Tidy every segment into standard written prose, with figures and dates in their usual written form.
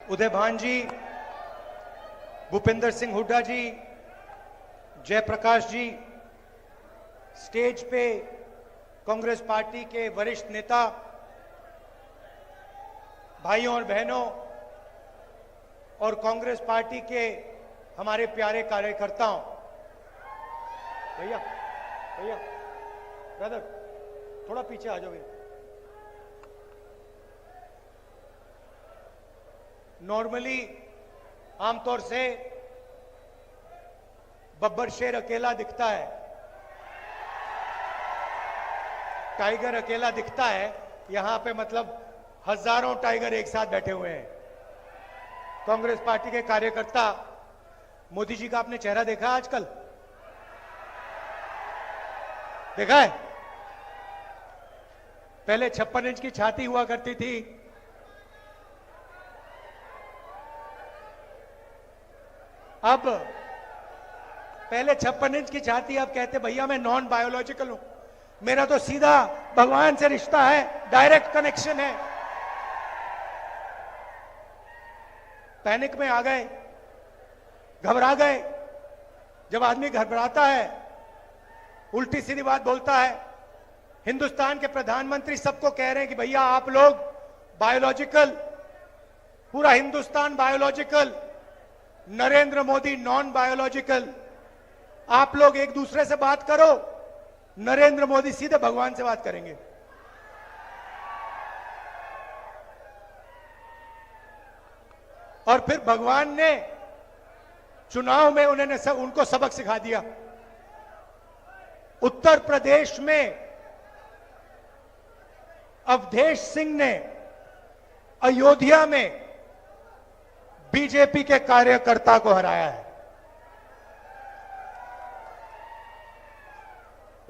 उदय भान जी, भूपेंद्र सिंह हुड्डा जी, जयप्रकाश जी, स्टेज पे कांग्रेस पार्टी के वरिष्ठ नेता, भाइयों और बहनों और कांग्रेस पार्टी के हमारे प्यारे कार्यकर्ताओं, भैया भैया ब्रदर थोड़ा पीछे आ जाओ भैया। नॉर्मली आमतौर से बब्बर शेर अकेला दिखता है, टाइगर अकेला दिखता है, यहां पे मतलब हजारों टाइगर एक साथ बैठे हुए हैं। कांग्रेस पार्टी के कार्यकर्ता, मोदी जी का आपने चेहरा देखा आजकल? देखा है? पहले 56 इंच की छाती हुआ करती थी, अब पहले 56 इंच की छाती, अब कहते भैया मैं नॉन बायोलॉजिकल हूं, मेरा तो सीधा भगवान से रिश्ता है, डायरेक्ट कनेक्शन है। पैनिक में आ गए, घबरा गए। जब आदमी घबराता है, उल्टी सीधी बात बोलता है। हिंदुस्तान के प्रधानमंत्री सबको कह रहे हैं कि भैया आप लोग बायोलॉजिकल, पूरा Hindustan biological, Narendra Modi non biological. आप लोग एक दूसरे से बात करो, नरेंद्र मोदी सीधे भगवान से बात करेंगे। और फिर भगवान ने चुनाव में उनको सबक सिखा दिया। उत्तर प्रदेश में अवधेश सिंह ने अयोध्या में बीजेपी के कार्यकर्ता को हराया है।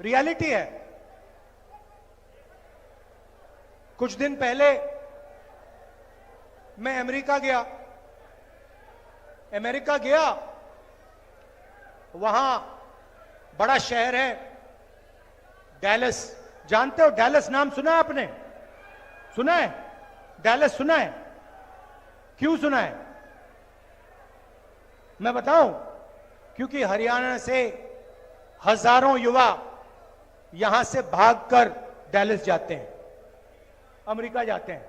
रियलिटी है। कुछ दिन पहले मैं अमेरिका गया, वहां बड़ा शहर है डैलस। जानते हो डैलस? नाम सुना है आपने? सुना है? डैलस सुना है? क्यों सुना है? मैं बताऊं, क्योंकि हरियाणा से हजारों युवा यहां से भागकर डैलस जाते हैं, अमेरिका जाते हैं।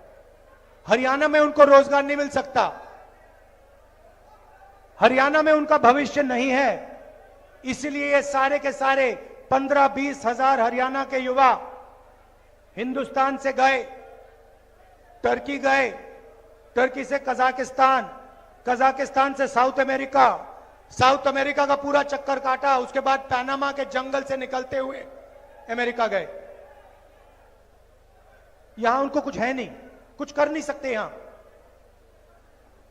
हरियाणा में उनको रोजगार नहीं मिल सकता, हरियाणा में उनका भविष्य नहीं है। इसलिए ये सारे के सारे 15-20 हजार हरियाणा के युवा हिंदुस्तान से गए, टर्की गए, टर्की से कजाकिस्तान, कजाकिस्तान से साउथ अमेरिका, साउथ अमेरिका का पूरा चक्कर काटा, उसके बाद पनामा के जंगल से निकलते हुए अमेरिका गए। यहां उनको कुछ है नहीं, कुछ कर नहीं सकते यहां।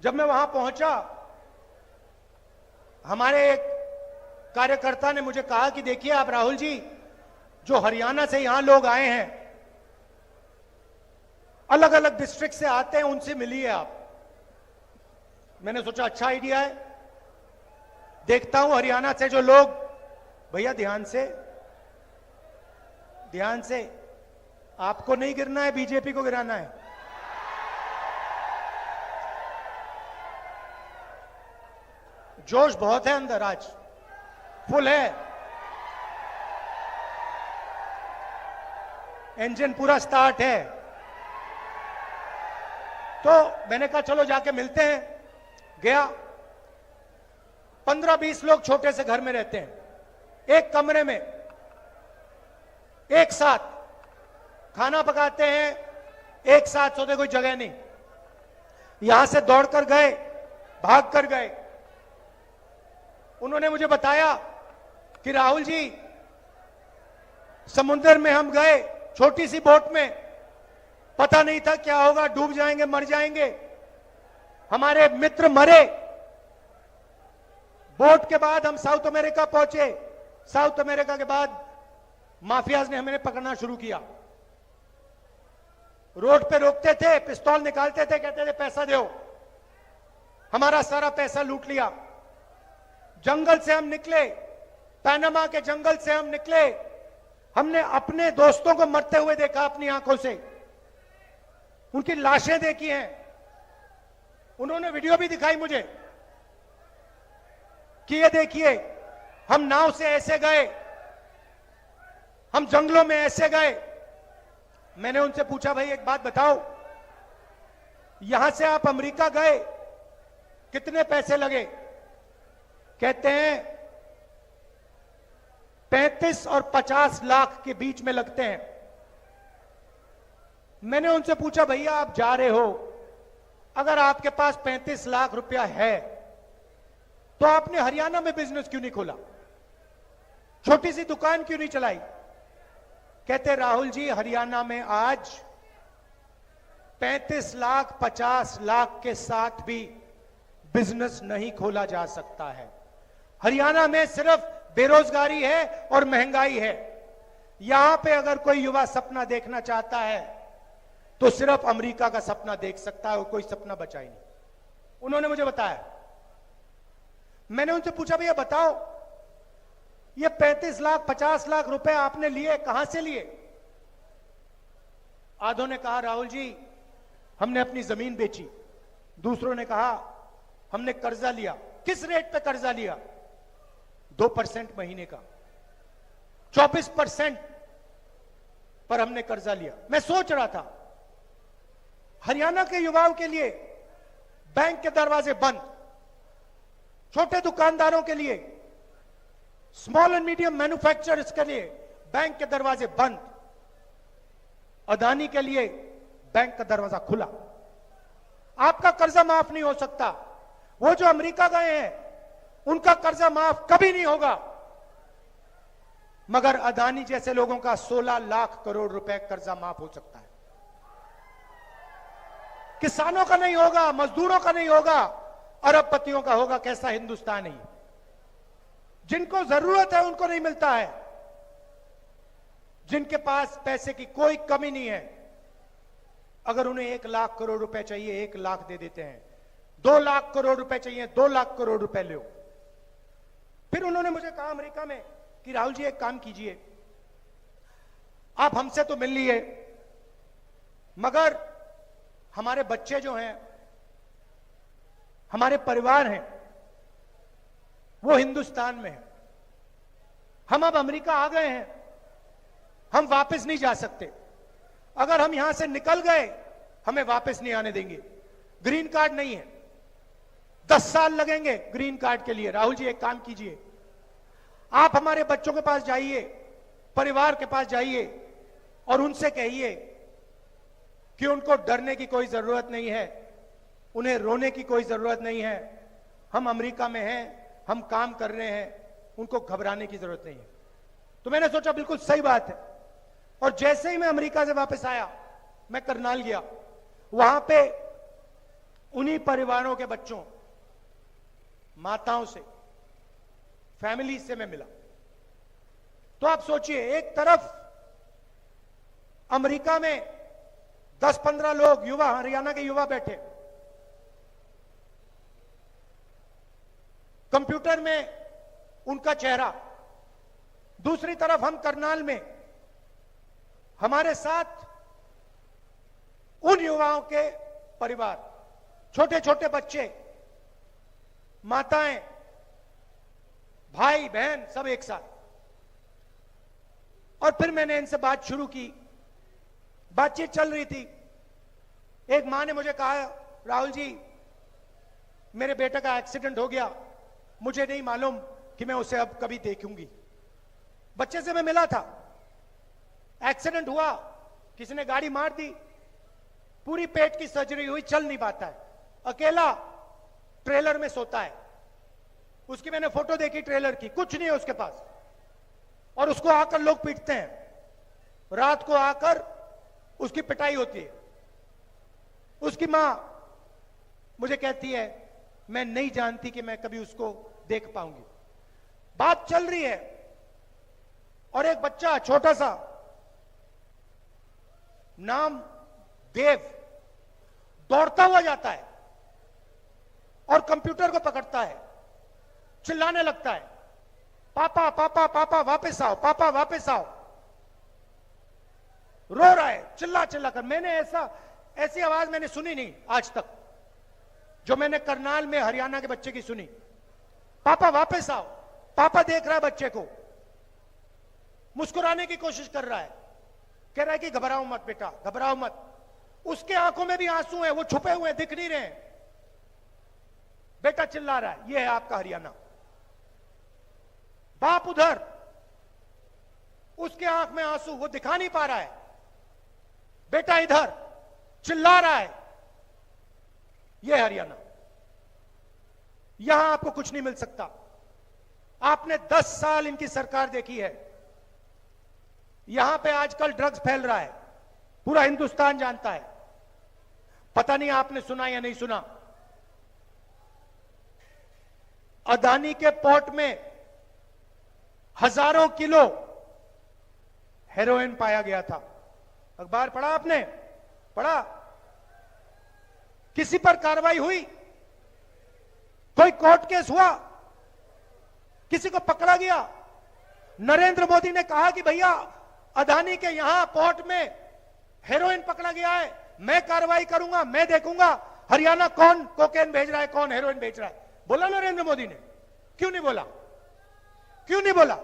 जब मैं वहां पहुंचा, हमारे एक कार्यकर्ता ने मुझे कहा कि देखिए आप राहुल जी, जो हरियाणा से यहां लोग आए हैं, अलग अलग डिस्ट्रिक्ट से आते हैं, उनसे मिलिए आप। मैंने सोचा अच्छा आइडिया है, देखता हूं हरियाणा से जो लोग, भैया ध्यान से, आपको नहीं गिरना है, बीजेपी को गिराना है। जोश बहुत है अंदर, आज फुल है, इंजन पूरा स्टार्ट है। तो मैंने कहा चलो जाके मिलते हैं। गया, 15-20 लोग छोटे से घर में रहते हैं, एक कमरे में, एक साथ खाना पकाते हैं, एक साथ सोते, कोई जगह नहीं। यहां से दौड़कर गए, भाग कर गए। उन्होंने मुझे बताया कि राहुल जी, समुद्र में हम गए छोटी सी बोट में, पता नहीं था क्या होगा, डूब जाएंगे, मर जाएंगे। हमारे मित्र मरे। बोट के बाद हम साउथ अमेरिका पहुंचे। साउथ अमेरिका के बाद माफियाज ने हमें पकड़ना शुरू किया। रोड पे रोकते थे, पिस्तौल निकालते थे, कहते थे पैसा दो। हमारा सारा पैसा लूट लिया। जंगल से हम निकले, पनामा के जंगल से हम निकले। हमने अपने दोस्तों को मरते हुए देखा अपनी आंखों से, उनकी लाशें देखी हैं, उन्होंने वीडियो भी दिखाई मुझे कि ये देखिए, हम नाव से ऐसे गए, हम जंगलों में ऐसे गए। मैंने उनसे पूछा, भाई एक बात बताओ, यहां से आप अमेरिका गए, कितने पैसे लगे? कहते हैं 35 और 50 लाख के बीच में लगते हैं। मैंने उनसे पूछा, भैया आप जा रहे हो, अगर आपके पास 35 लाख रुपया है तो आपने हरियाणा में बिजनेस क्यों नहीं खोला? छोटी सी दुकान क्यों नहीं चलाई? कहते राहुल जी, हरियाणा में आज 35 लाख 50 लाख के साथ भी बिजनेस नहीं खोला जा सकता है। हरियाणा में सिर्फ बेरोजगारी है और महंगाई है। यहां पे अगर कोई युवा सपना देखना चाहता है तो सिर्फ अमेरिका का सपना देख सकता है और कोई सपना बचा ही नहीं। उन्होंने मुझे बताया। मैंने उनसे पूछा, भैया बताओ, ये 35 लाख 50 लाख रुपए आपने लिए, कहां से लिए? आधों ने कहा, राहुल जी हमने अपनी जमीन बेची। दूसरों ने कहा, हमने कर्जा लिया। किस रेट पे कर्जा लिया? 2% महीने का, 24% पर हमने कर्जा लिया। मैं सोच रहा था, हरियाणा के युवाओं के लिए बैंक के दरवाजे बंद, छोटे दुकानदारों के लिए, स्मॉल एंड मीडियम मैन्युफैक्चरर्स के लिए बैंक के दरवाजे बंद, अदानी के लिए बैंक का दरवाजा खुला। आपका कर्जा माफ नहीं हो सकता। वो जो अमेरिका गए हैं उनका कर्जा माफ कभी नहीं होगा, मगर अदानी जैसे लोगों का 16 लाख करोड़ रुपए कर्जा माफ हो सकता है। किसानों का नहीं होगा, मजदूरों का नहीं होगा, अरबपतियों का होगा। कैसा हिंदुस्तान है? जिनको जरूरत है उनको नहीं मिलता है। जिनके पास पैसे की कोई कमी नहीं है, अगर उन्हें 1 लाख करोड़ रुपए चाहिए 1 लाख दे देते हैं। 2 लाख करोड़ रुपए चाहिए 2 लाख करोड़ रुपए लो। फिर उन्होंने मुझे कहा अमेरिका में कि राहुल जी एक काम कीजिए, आप हमसे तो मिल लिए, मगर हमारे बच्चे जो हैं, हमारे परिवार हैं, वो हिंदुस्तान में है। हम अब अमेरिका आ गए हैं, हम वापस नहीं जा सकते। अगर हम यहां से निकल गए, हमें वापस नहीं आने देंगे। ग्रीन कार्ड नहीं है, 10 साल लगेंगे ग्रीन कार्ड के लिए। राहुल जी एक काम कीजिए, आप हमारे बच्चों के पास जाइए, परिवार के पास जाइए और उनसे कहिए कि उनको डरने की कोई जरूरत नहीं है, उन्हें रोने की कोई जरूरत नहीं है। हम अमेरिका में हैं, हम काम कर रहे हैं, उनको घबराने की जरूरत नहीं है। तो मैंने सोचा बिल्कुल सही बात है। और जैसे ही मैं अमेरिका से वापस आया, मैं करनाल गया। वहां पे उन्हीं परिवारों के बच्चों, माताओं से, फैमिली से मैं मिला। तो आप सोचिए, एक तरफ अमेरिका में 10-15 लोग, युवा, हरियाणा के युवा बैठे, कंप्यूटर में उनका चेहरा। दूसरी तरफ हम करनाल में, हमारे साथ उन युवाओं के परिवार, छोटे छोटे बच्चे, माताएं, भाई बहन, सब एक साथ। और फिर मैंने इनसे बात शुरू की। बातचीत चल रही थी। एक मां ने मुझे कहा, राहुल जी मेरे बेटे का एक्सीडेंट हो गया, मुझे नहीं मालूम कि मैं उसे अब कभी देखूंगी। बच्चे से मैं मिला था, एक्सीडेंट हुआ, किसी ने गाड़ी मार दी, पूरी पेट की सर्जरी हुई, चल नहीं पाता है, अकेला ट्रेलर में सोता है। उसकी मैंने फोटो देखी ट्रेलर की, कुछ नहीं है उसके पास, और उसको आकर लोग पीटते हैं। रात को आकर उसकी पिटाई होती है। उसकी मां मुझे कहती है, मैं नहीं जानती कि मैं कभी उसको देख पाऊंगी। बात चल रही है और एक बच्चा छोटा सा, नाम देव, दौड़ता हुआ जाता है और कंप्यूटर को पकड़ता है, चिल्लाने लगता है, पापा पापा पापा वापस आओ, पापा वापस आओ। रो रहा है चिल्ला चिल्ला कर। मैंने ऐसी आवाज मैंने सुनी नहीं आज तक। जो मैंने करनाल में हरियाणा के बच्चे की सुनी, पापा वापस आओ, पापा देख रहा है बच्चे को, मुस्कुराने की कोशिश कर रहा है, कह रहा है कि घबराओ मत बेटा, घबराओ मत। उसके आंखों में भी आंसू हैं, वो छुपे हुए दिख नहीं रहे। बेटा चिल्ला रहा है। ये है आपका हरियाणा। बाप उधर, उसके आंख में आंसू, वो दिखा नहीं पा रहा है। बेटा इधर चिल्ला रहा है। यह हरियाणा। यहां आपको कुछ नहीं मिल सकता। आपने 10 साल इनकी सरकार देखी है। यहां पे आजकल ड्रग्स फैल रहा है, पूरा हिंदुस्तान जानता है। पता नहीं आपने सुना या नहीं सुना, अदानी के पोर्ट में हजारों किलो हेरोइन पाया गया था। अखबार पढ़ा आपने? पढ़ा? किसी पर कार्रवाई हुई? कोई कोर्ट केस हुआ? किसी को पकड़ा गया? नरेंद्र मोदी ने कहा कि भैया अदानी के यहां पोर्ट में हेरोइन पकड़ा गया है, मैं कार्रवाई करूंगा, मैं देखूंगा हरियाणा कौन कोकेन भेज रहा है, कौन हेरोइन भेज रहा है। बोला नरेंद्र मोदी ने? क्यों नहीं बोला? क्यों नहीं बोला?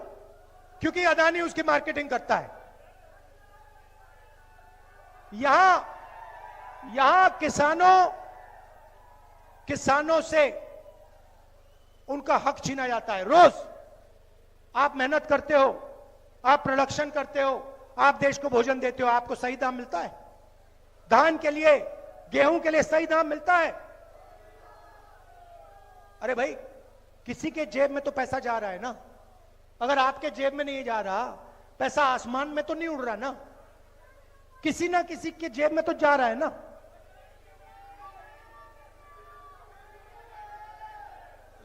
क्योंकि अदानी उसकी मार्केटिंग करता है। यहां किसानों से उनका हक छीना जाता है। रोज आप मेहनत करते हो, आप प्रोडक्शन करते हो, आप देश को भोजन देते हो, आपको सही दाम मिलता है? धान के लिए, गेहूं के लिए सही दाम मिलता है? अरे भाई, किसी के जेब में तो पैसा जा रहा है ना। अगर आपके जेब में नहीं जा रहा, पैसा आसमान में तो नहीं उड़ रहा ना, किसी ना किसी के जेब में तो जा रहा है ना।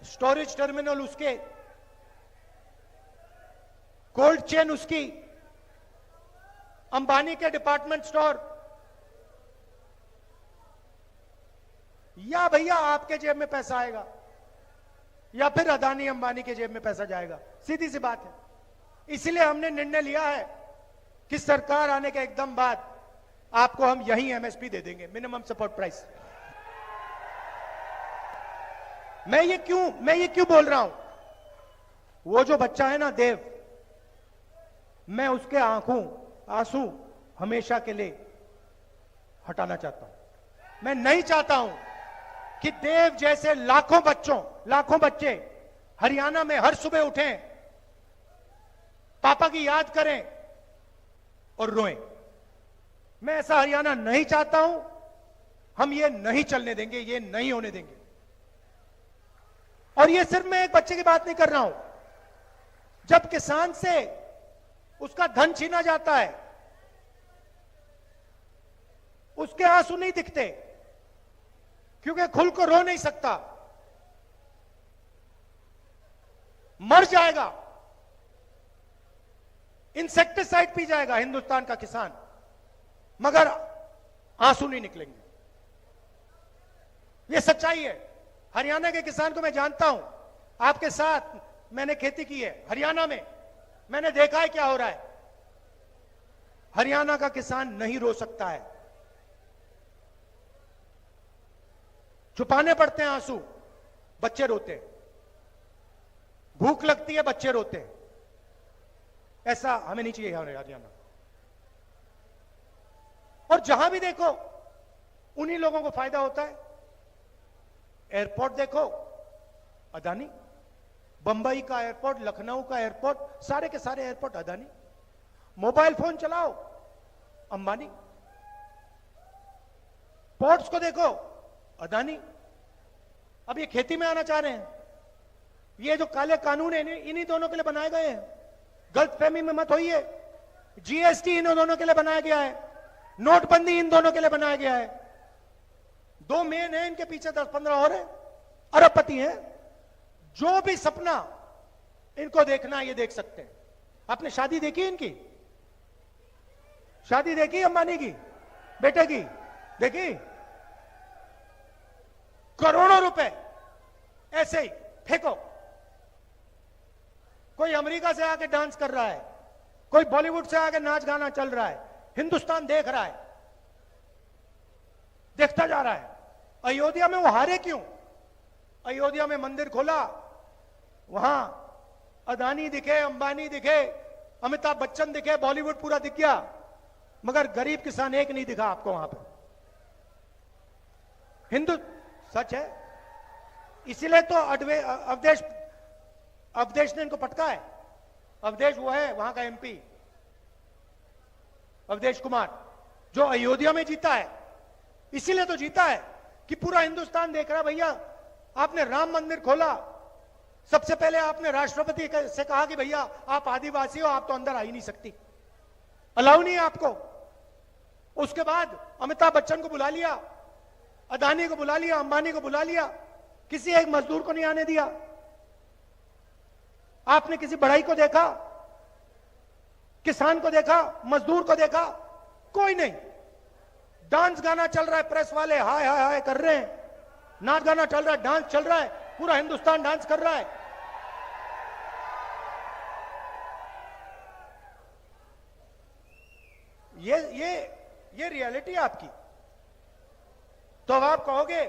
स्टोरेज टर्मिनल उसके, कोल्ड चेन उसकी, अंबानी के डिपार्टमेंट स्टोर, या भैया आपके जेब में पैसा आएगा या फिर अदानी अंबानी के जेब में पैसा जाएगा। सीधी सी बात है। इसलिए हमने निर्णय लिया है कि सरकार आने के एकदम बाद आपको हम यही एमएसपी दे देंगे, मिनिमम सपोर्ट प्राइस। मैं ये क्यों बोल रहा हूं? वो जो बच्चा है ना देव, मैं उसके आंसू हमेशा के लिए हटाना चाहता हूं। मैं नहीं चाहता हूं कि देव जैसे लाखों बच्चे हरियाणा में हर सुबह उठें, पापा की याद करें और रोएं। मैं ऐसा हरियाणा नहीं चाहता हूं। हम ये नहीं चलने देंगे, ये नहीं होने देंगे। और ये सिर्फ मैं एक बच्चे की बात नहीं कर रहा हूं। जब किसान से उसका धन छीना जाता है, उसके आंसू नहीं दिखते, क्योंकि खुल को रो नहीं सकता, मर जाएगा, इंसेक्टिसाइड पी जाएगा हिंदुस्तान का किसान, मगर आंसू नहीं निकलेंगे। यह सच्चाई है। हरियाणा के किसान को मैं जानता हूं, आपके साथ मैंने खेती की है हरियाणा में, मैंने देखा है क्या हो रहा है। हरियाणा का किसान नहीं रो सकता है, छुपाने पड़ते हैं आंसू, बच्चे रोते हैं, भूख लगती है बच्चे रोते हैं। ऐसा हमें नहीं चाहिए हरियाणा। और जहां भी देखो उन्हीं लोगों को फायदा होता है। एयरपोर्ट देखो अदानी, बंबई का एयरपोर्ट, लखनऊ का एयरपोर्ट, सारे के सारे एयरपोर्ट अदानी। मोबाइल फोन चलाओ अंबानी, पोर्ट्स को देखो अदानी। अब ये खेती में आना चाह रहे हैं। ये जो काले कानून है इन्हीं दोनों के लिए बनाए गए हैं। गलतफहमी में मत होइए। जीएसटी इन दोनों के लिए बनाया गया है, नोटबंदी इन दोनों के लिए बनाया गया है। दो मेन है, इनके पीछे 10-15 और है, अरबपति हैं। जो भी सपना इनको देखना है ये देख सकते हैं। आपने शादी देखी इनकी? शादी देखी अंबानी की बेटे की? देखी? करोड़ों रुपए ऐसे ही फेंको। कोई अमेरिका से आके डांस कर रहा है, कोई बॉलीवुड से आके नाच गाना चल रहा है, हिंदुस्तान देख रहा है, देखता जा रहा है। अयोध्या में वो हारे क्यों? अयोध्या में मंदिर खोला, वहां अदानी दिखे, अंबानी दिखे, अमिताभ बच्चन दिखे, बॉलीवुड पूरा दिख गया, मगर गरीब किसान एक नहीं दिखा आपको वहां पे। हिंदू सच है, इसीलिए तो अवधेश ने इनको पटका है। अवधेश वो है वहां का एमपी, अवधेश कुमार, जो अयोध्या में जीता है। इसीलिए तो जीता है कि पूरा हिंदुस्तान देख रहा है, भैया आपने राम मंदिर खोला, सबसे पहले आपने राष्ट्रपति से कहा कि भैया आप आदिवासी हो, आप तो अंदर आ ही नहीं सकती, अलाउ नहीं है आपको। उसके बाद अमिताभ बच्चन को बुला लिया, अदानी को बुला लिया, अंबानी को बुला लिया, किसी एक मजदूर को नहीं आने दिया। आपने किसी बढ़ई को देखा, किसान को देखा, मजदूर को देखा? कोई नहीं। डांस गाना चल रहा है, प्रेस वाले हाय हाय हाय कर रहे हैं, नाच गाना चल रहा है, डांस चल रहा है, पूरा हिंदुस्तान डांस कर रहा है। ये रियलिटी है आपकी। तो अब आप कहोगे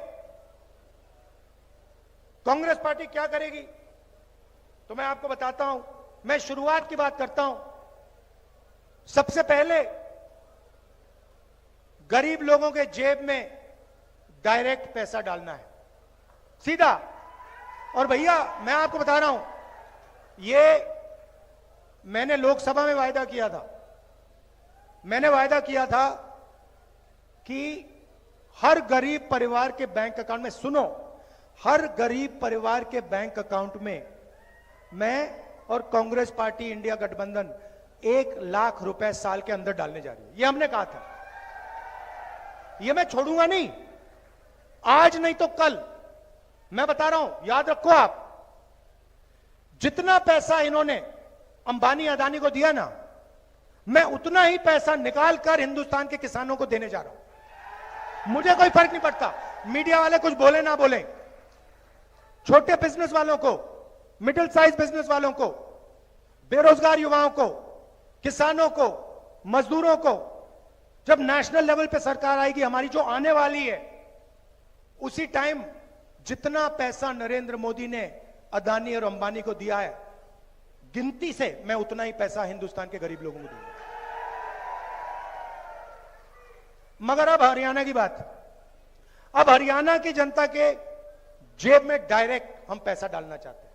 कांग्रेस पार्टी क्या करेगी, तो मैं आपको बताता हूं। मैं शुरुआत की बात करता हूं। सबसे पहले गरीब लोगों के जेब में डायरेक्ट पैसा डालना है, सीधा। और भैया मैं आपको बता रहा हूं, ये मैंने लोकसभा में वायदा किया था। मैंने वायदा किया था कि हर गरीब परिवार के बैंक अकाउंट में, सुनो, हर गरीब परिवार के बैंक अकाउंट में मैं और कांग्रेस पार्टी इंडिया गठबंधन 1 लाख रुपए साल के अंदर डालने जा रही है। ये हमने कहा था, ये मैं छोड़ूंगा नहीं, आज नहीं तो कल। मैं बता रहा हूं, याद रखो आप, जितना पैसा इन्होंने अंबानी अदानी को दिया ना, मैं उतना ही पैसा निकाल कर हिंदुस्तान के किसानों को देने जा रहा हूं। मुझे कोई फर्क नहीं पड़ता मीडिया वाले कुछ बोले ना बोले। छोटे बिजनेस वालों को, मिडिल साइज बिजनेस वालों को, बेरोजगार युवाओं को, किसानों को, मजदूरों को, जब नेशनल लेवल पे सरकार आएगी हमारी जो आने वाली है, उसी टाइम जितना पैसा नरेंद्र मोदी ने अदानी और अंबानी को दिया है, गिनती से मैं उतना ही पैसा हिंदुस्तान के गरीब लोगों को दूंगा। मगर अब हरियाणा की बात, अब हरियाणा की जनता के जेब में डायरेक्ट हम पैसा डालना चाहते हैं।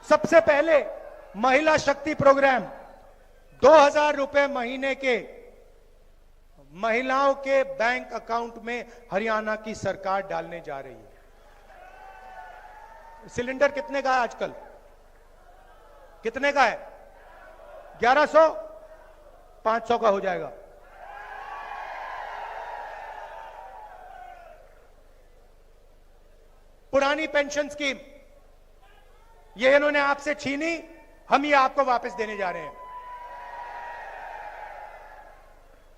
सबसे पहले महिला शक्ति प्रोग्राम, 2000 रुपए महीने के महिलाओं के बैंक अकाउंट में हरियाणा की सरकार डालने जा रही है। सिलेंडर कितने का है आजकल? कितने का है? 1100, 500 का हो जाएगा। पुरानी पेंशन स्कीम ये इन्होंने आपसे छीनी, हम ये आपको वापस देने जा रहे हैं।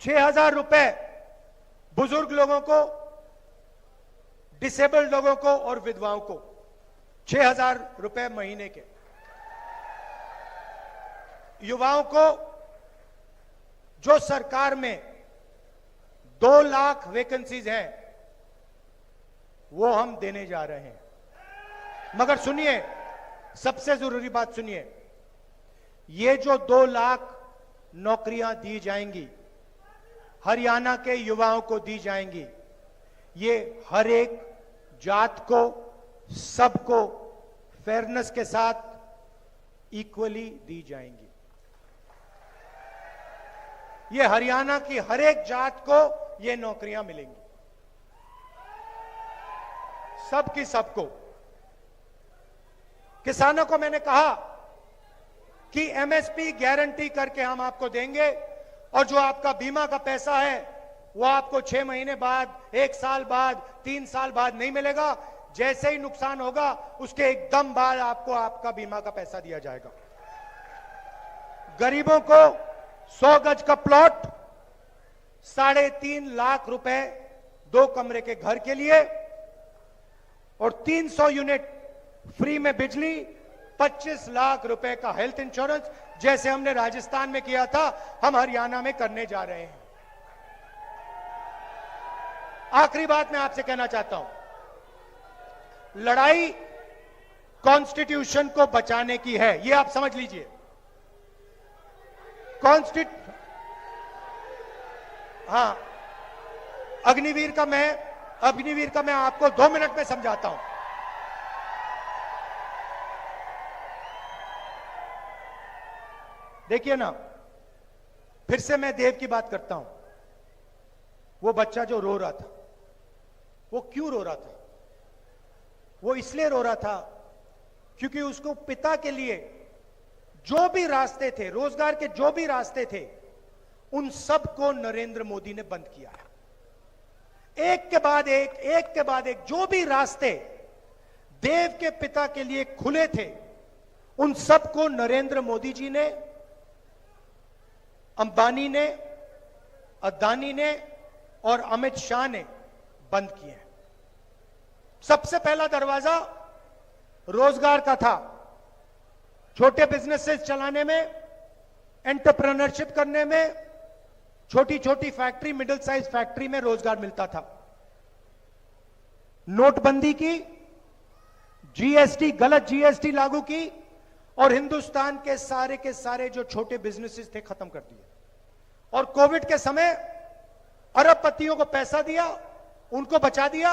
6000 रुपए बुजुर्ग लोगों को, डिसेबल्ड लोगों को और विधवाओं को 6000 रुपए महीने के। युवाओं को जो सरकार में 2 लाख वैकेंसीज हैं वो हम देने जा रहे हैं। मगर सुनिए, सबसे जरूरी बात सुनिए, ये जो 2 लाख नौकरियां दी जाएंगी, हरियाणा के युवाओं को दी जाएंगी, ये हर एक जात को, सबको फेयरनेस के साथ इक्वली दी जाएंगी। ये हरियाणा की हर एक जात को ये नौकरियां मिलेंगी, सबकी सबको। किसानों को मैंने कहा कि एमएसपी गारंटी करके हम आपको देंगे, और जो आपका बीमा का पैसा है वो आपको 6 महीने बाद, 1 साल बाद, 3 साल बाद नहीं मिलेगा। जैसे ही नुकसान होगा उसके एकदम बाद आपको आपका बीमा का पैसा दिया जाएगा। गरीबों को 100 गज का प्लॉट, 3.5 लाख रुपए 2 कमरे के घर के लिए, और 300 यूनिट फ्री में बिजली, 25 लाख रुपए का हेल्थ इंश्योरेंस, जैसे हमने राजस्थान में किया था, हम हरियाणा में करने जा रहे हैं। आखिरी बात मैं आपसे कहना चाहता हूं, लड़ाई कॉन्स्टिट्यूशन को बचाने की है, ये आप समझ लीजिए। हाँ, अग्निवीर का मैं आपको 2 मिनट में समझाता हूं। देखिए ना, फिर से मैं देव की बात करता हूं। वो बच्चा जो रो रहा था, वो क्यों रो रहा था? वो इसलिए रो रहा था क्योंकि उसको पिता के लिए जो भी रास्ते थे, रोजगार के जो भी रास्ते थे, उन सब को नरेंद्र मोदी ने बंद किया है। एक के बाद एक जो भी रास्ते देव के पिता के लिए खुले थे, उन सब को नरेंद्र मोदी जी ने, अंबानी ने, अदानी ने और अमित शाह ने बंद किए। सबसे पहला दरवाजा रोजगार का था। छोटे बिजनेसेस चलाने में, एंटरप्रेन्योरशिप करने में, छोटी छोटी फैक्ट्री, मिडिल साइज फैक्ट्री में रोजगार मिलता था। नोटबंदी की, जीएसटी, गलत जीएसटी लागू की और हिंदुस्तान के सारे जो छोटे बिजनेसेस थे खत्म कर दिए। और कोविड के समय अरबपतियों को पैसा दिया, उनको बचा दिया,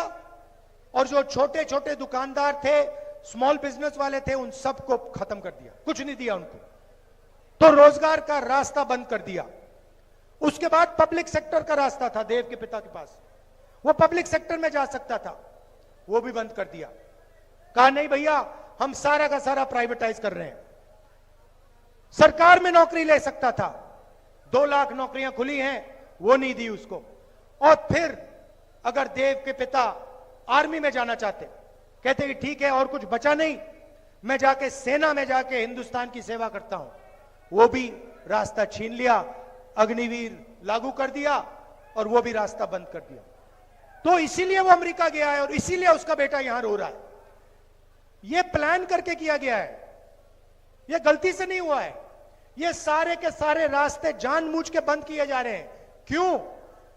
और जो छोटे छोटे दुकानदार थे, स्मॉल बिजनेस वाले थे, उन सबको खत्म कर दिया, कुछ नहीं दिया उनको। तो रोजगार का रास्ता बंद कर दिया। उसके बाद पब्लिक सेक्टर का रास्ता था देव के पिता के पास, वो पब्लिक सेक्टर में जा सकता था, वो भी बंद कर दिया। कहा नहीं भैया, हम सारा का सारा प्राइवेटाइज कर रहे हैं। सरकार में नौकरी ले सकता था, 2 लाख नौकरियां खुली हैं, वो नहीं दी उसको। और फिर अगर देव के पिता आर्मी में जाना चाहते, कहते कि ठीक है और कुछ बचा नहीं, मैं जाके सेना में जाके हिंदुस्तान की सेवा करता हूं, वो भी रास्ता छीन लिया, अग्निवीर लागू कर दिया और वो भी रास्ता बंद कर दिया। तो इसीलिए वो अमेरिका गया है और इसीलिए उसका बेटा यहां रो रहा है। ये प्लान करके किया गया है, ये गलती से नहीं हुआ है। ये सारे के सारे रास्ते जानबूझ के बंद किए जा रहे हैं। क्यों?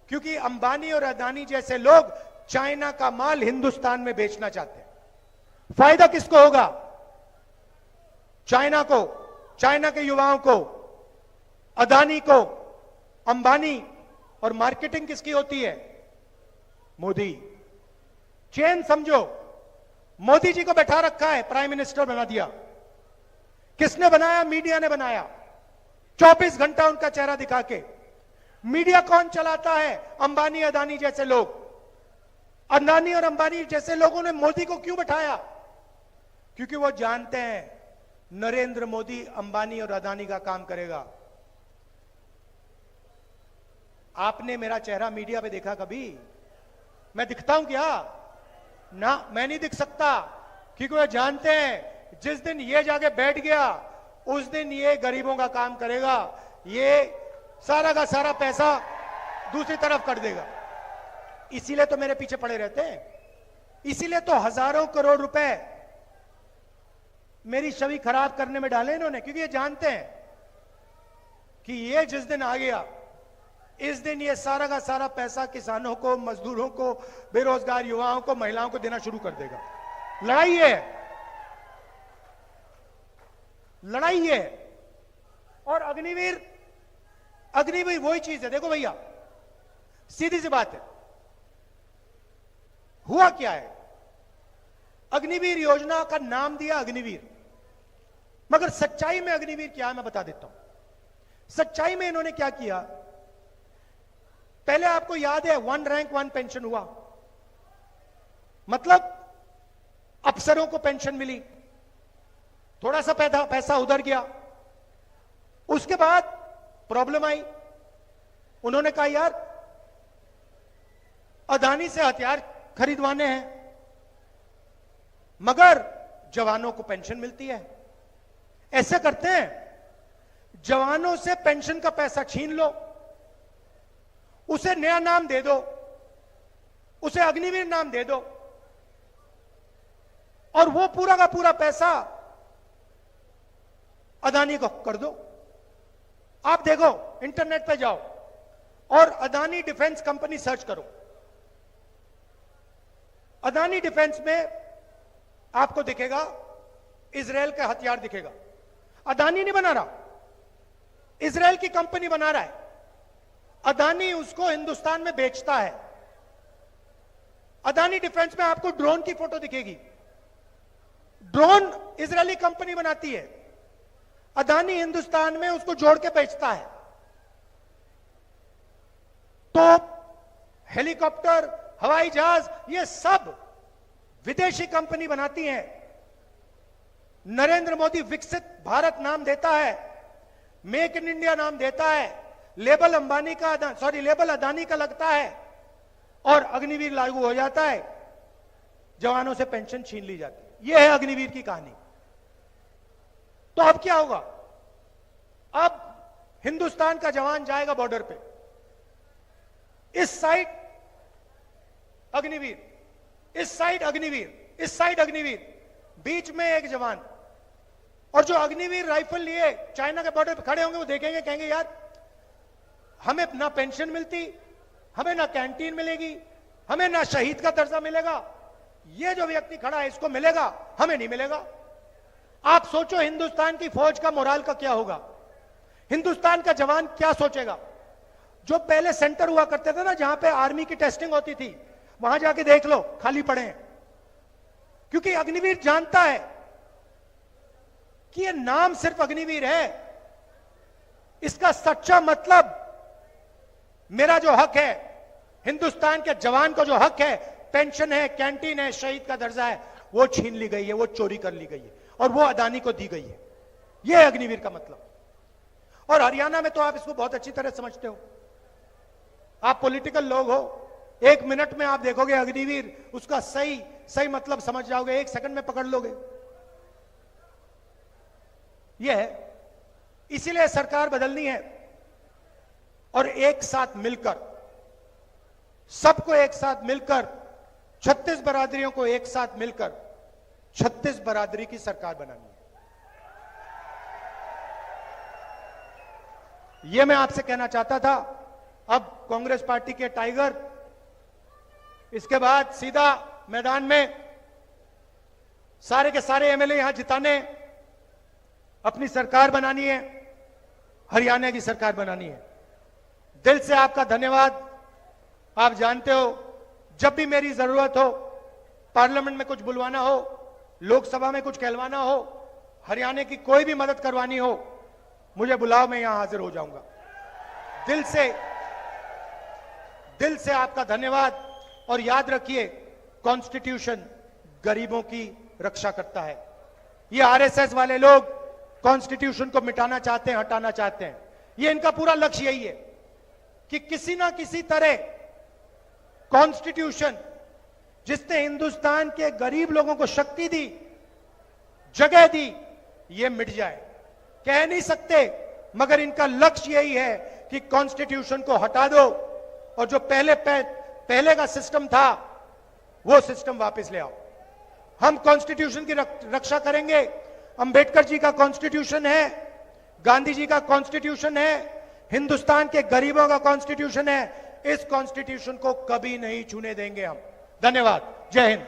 क्योंकि अंबानी और अदानी जैसे लोग चाइना का माल हिंदुस्तान में बेचना चाहते हैं। फायदा किसको होगा? चाइना को, चाइना के युवाओं को, अदानी को, अंबानी। और मार्केटिंग किसकी होती है? मोदी। चेन समझो, मोदी जी को बैठा रखा है, प्राइम मिनिस्टर बना दिया। किसने बनाया? मीडिया ने बनाया। 24 घंटा उनका चेहरा दिखा के। मीडिया कौन चलाता है? अंबानी अदानी जैसे लोग। अदानी और अंबानी जैसे लोगों ने मोदी को क्यों बैठाया? क्योंकि वो जानते हैं नरेंद्र मोदी अंबानी और अदानी का काम करेगा। आपने मेरा चेहरा मीडिया पे देखा कभी? मैं दिखता हूं क्या? ना, मैं नहीं दिख सकता, क्योंकि वो जानते हैं जिस दिन ये जाके बैठ गया उस दिन ये गरीबों का काम करेगा, ये सारा का सारा पैसा दूसरी तरफ कर देगा। इसीलिए तो मेरे पीछे पड़े रहते हैं। इसीलिए तो हजारों करोड़ रुपए मेरी छवि खराब करने में डाले इन्होंने, क्योंकि ये जानते हैं कि ये जिस दिन आ गया, इस दिन ये सारा का सारा पैसा किसानों को, मजदूरों को, बेरोजगार युवाओं को, महिलाओं को देना शुरू कर देगा। लड़ाई है, लड़ाई है। और अग्निवीर वही चीज है। देखो भैया, सीधी सी बात है, हुआ क्या है? अग्निवीर योजना का नाम दिया अग्निवीर, मगर सच्चाई में अग्निवीर क्या है मैं बता देता हूं। सच्चाई में इन्होंने क्या किया? पहले आपको याद है 1 रैंक 1 पेंशन हुआ, मतलब अफसरों को पेंशन मिली, थोड़ा सा पैसा उधर गया। उसके बाद प्रॉब्लम आई, उन्होंने कहा यार अदानी से हथियार खरीदवाने हैं मगर जवानों को पेंशन मिलती है। ऐसे करते हैं, जवानों से पेंशन का पैसा छीन लो, उसे नया नाम दे दो, उसे अग्निवीर नाम दे दो, और वो पूरा का पूरा पैसा अदानी को कर दो। आप देखो, इंटरनेट पे जाओ और अदानी डिफेंस कंपनी सर्च करो। अदानी डिफेंस में आपको दिखेगा इजराइल का हथियार दिखेगा। अदानी नहीं बना रहा, इजराइल की कंपनी बना रहा है। अदानी उसको हिंदुस्तान में बेचता है। अदानी डिफेंस में आपको ड्रोन की फोटो दिखेगी। ड्रोन इजरायली कंपनी बनाती है, अदानी हिंदुस्तान में उसको जोड़ के बेचता है। तो हेलीकॉप्टर, हवाई जहाज, ये सब विदेशी कंपनी बनाती है। नरेंद्र मोदी विकसित भारत नाम देता है, मेक इन इंडिया नाम देता है, लेबल अंबानी का, लेबल अदानी का लगता है, और अग्निवीर लागू हो जाता है, जवानों से पेंशन छीन ली जाती है। यह है अग्निवीर की कहानी। तो अब क्या होगा? अब हिंदुस्तान का जवान जाएगा बॉर्डर पे, इस साइड अग्निवीर, इस साइड अग्निवीर, इस साइड अग्निवीर, बीच में एक जवान। और जो अग्निवीर राइफल लिए चाइना के बॉर्डर पे खड़े होंगे, वो देखेंगे, कहेंगे यार हमें ना पेंशन मिलती, हमें ना कैंटीन मिलेगी, हमें ना शहीद का दर्जा मिलेगा, ये जो व्यक्ति खड़ा है इसको मिलेगा, हमें नहीं मिलेगा। आप सोचो हिंदुस्तान की फौज का मोराल का क्या होगा, हिंदुस्तान का जवान क्या सोचेगा। जो पहले सेंटर हुआ करते थे ना, जहां पे आर्मी की टेस्टिंग होती थी, वहां जाके देख लो, खाली पड़े हैं। क्योंकि अग्निवीर जानता है कि ये नाम सिर्फ अग्निवीर है, इसका सच्चा मतलब मेरा जो हक है, हिंदुस्तान के जवान को जो हक है, पेंशन है, कैंटीन है, शहीद का दर्जा है, वो छीन ली गई है, वो चोरी कर ली गई है, और वो अदानी को दी गई है। यह है अग्निवीर का मतलब। और हरियाणा में तो आप इसको बहुत अच्छी तरह समझते हो, आप पॉलिटिकल लोग हो, 1 मिनट में आप देखोगे अग्निवीर, उसका सही मतलब समझ जाओगे, 1 सेकंड में पकड़ लोगे। यह है, इसीलिए सरकार बदलनी है, और एक साथ मिलकर, सबको एक साथ मिलकर, 36 बरादरियों को एक साथ मिलकर 36 बरादरी की सरकार बनानी है। यह मैं आपसे कहना चाहता था। अब कांग्रेस पार्टी के टाइगर, इसके बाद सीधा मैदान में सारे के सारे एमएलए यहां जिताने, अपनी सरकार बनानी है, हरियाणा की सरकार बनानी है। दिल से आपका धन्यवाद। आप जानते हो, जब भी मेरी जरूरत हो, पार्लियामेंट में कुछ बुलवाना हो, लोकसभा में कुछ कहलवाना हो, हरियाणा की कोई भी मदद करवानी हो, मुझे बुलाओ, मैं यहां हाजिर हो जाऊंगा। दिल से आपका धन्यवाद। और याद रखिए, कॉन्स्टिट्यूशन गरीबों की रक्षा करता है। ये आरएसएस वाले लोग कॉन्स्टिट्यूशन को मिटाना चाहते हैं, हटाना चाहते हैं। ये इनका पूरा लक्ष्य यही है कि किसी ना किसी तरह कॉन्स्टिट्यूशन, जिसने हिंदुस्तान के गरीब लोगों को शक्ति दी, जगह दी, ये मिट जाए। कह नहीं सकते, मगर इनका लक्ष्य यही है कि कॉन्स्टिट्यूशन को हटा दो, और जो पहले का सिस्टम था, वो सिस्टम वापस ले आओ। हम कॉन्स्टिट्यूशन की रक्षा करेंगे। अंबेडकर जी का कॉन्स्टिट्यूशन है, गांधी जी का कॉन्स्टिट्यूशन है, हिंदुस्तान के गरीबों का कॉन्स्टिट्यूशन है। इस कॉन्स्टिट्यूशन को कभी नहीं छूने देंगे हम। धन्यवाद। जय हिंद।